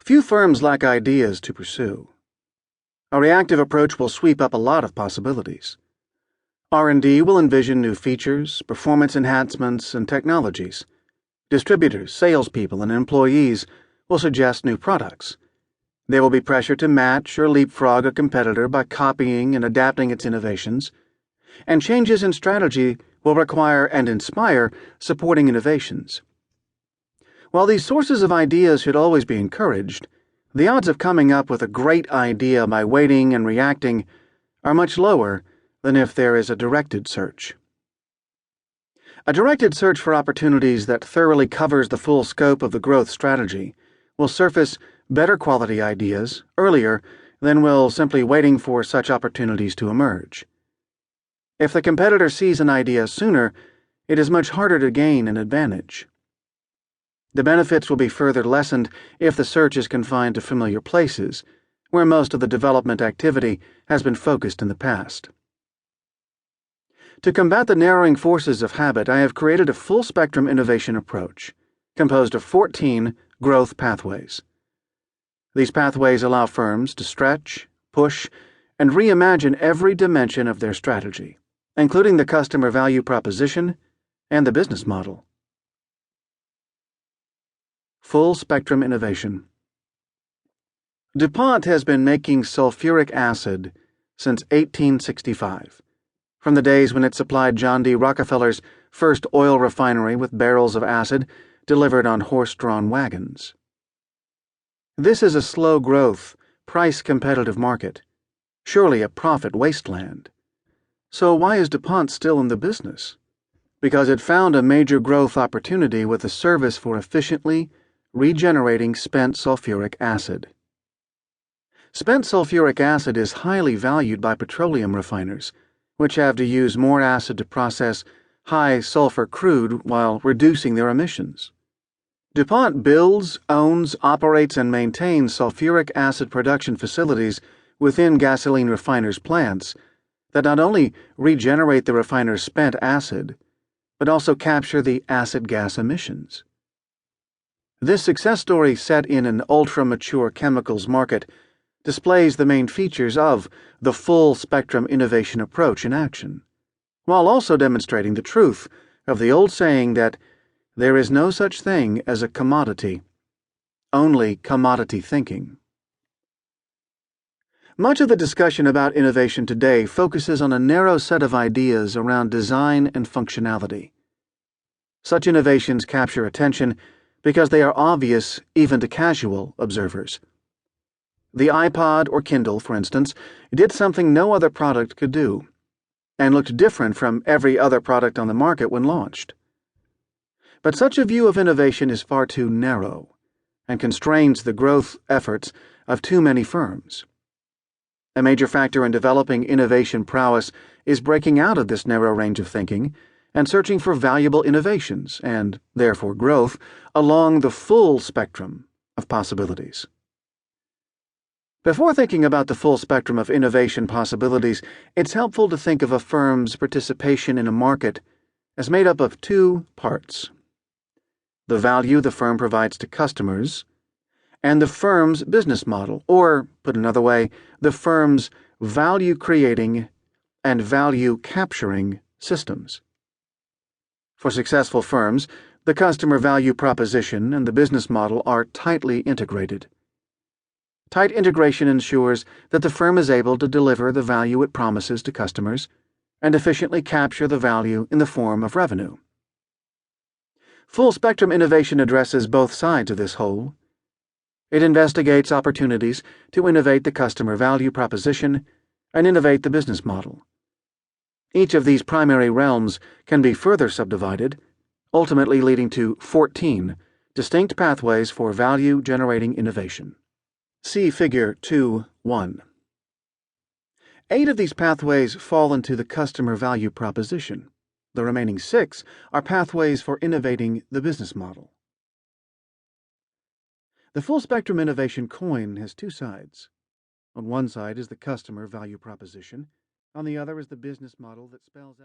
Few firms lack ideas to pursue. A reactive approach will sweep up a lot of possibilities. R&D will envision new features, performance enhancements, and technologies. Distributors, salespeople, and employees will suggest new products. There will be pressure to match or leapfrog a competitor by copying and adapting its innovations. And changes in strategy will require and inspire supporting innovations. While these sources of ideas should always be encouraged, the odds of coming up with a great idea by waiting and reacting are much lower than if there is a directed search. A directed search for opportunities that thoroughly covers the full scope of the growth strategy will surface better quality ideas earlier than will simply waiting for such opportunities to emerge. If the competitor sees an idea sooner, it is much harder to gain an advantage. The benefits will be further lessened if the search is confined to familiar places, where most of the development activity has been focused in the past. To combat the narrowing forces of habit, I have created a full-spectrum innovation approach, composed of 14 growth pathways. These pathways allow firms to stretch, push, and reimagine every dimension of their strategy, including the customer value proposition and the business model. Full-spectrum innovation. DuPont has been making sulfuric acid since 1865, from the days when it supplied John D. Rockefeller's first oil refinery with barrels of acid delivered on horse-drawn wagons. This is a slow-growth, price-competitive market, surely a profit wasteland. So why is DuPont still in the business? Because it found a major growth opportunity with a service for efficiently regenerating spent sulfuric acid. Spent sulfuric acid is highly valued by petroleum refiners, which have to use more acid to process high-sulfur crude while reducing their emissions. DuPont builds, owns, operates, and maintains sulfuric acid production facilities within gasoline refiners' plants that not only regenerate the refiner's spent acid, but also capture the acid gas emissions. This success story, set in an ultra-mature chemicals market, displays the main features of the full-spectrum innovation approach in action, while also demonstrating the truth of the old saying that there is no such thing as a commodity, only commodity thinking. Much of the discussion about innovation today focuses on a narrow set of ideas around design and functionality. Such innovations capture attention because they are obvious even to casual observers. The iPod or Kindle, for instance, did something no other product could do, and looked different from every other product on the market when launched. But such a view of innovation is far too narrow, and constrains the growth efforts of too many firms. A major factor in developing innovation prowess is breaking out of this narrow range of thinking and searching for valuable innovations, and therefore growth, along the full spectrum of possibilities. Before thinking about the full spectrum of innovation possibilities, it's helpful to think of a firm's participation in a market as made up of two parts: the value the firm provides to customers, and the firm's business model, or, put another way, the firm's value-creating and value-capturing systems. For successful firms, the customer value proposition and the business model are tightly integrated. Tight integration ensures that the firm is able to deliver the value it promises to customers and efficiently capture the value in the form of revenue. Full-spectrum innovation addresses both sides of this whole. It investigates opportunities to innovate the customer value proposition and innovate the business model. Each of these primary realms can be further subdivided, ultimately leading to 14 distinct pathways for value-generating innovation. See Figure 2.1. 8 of these pathways fall into the customer value proposition. The remaining 6 are pathways for innovating the business model. The full-spectrum innovation coin has two sides. On one side is the customer value proposition. On the other is the business model that spells out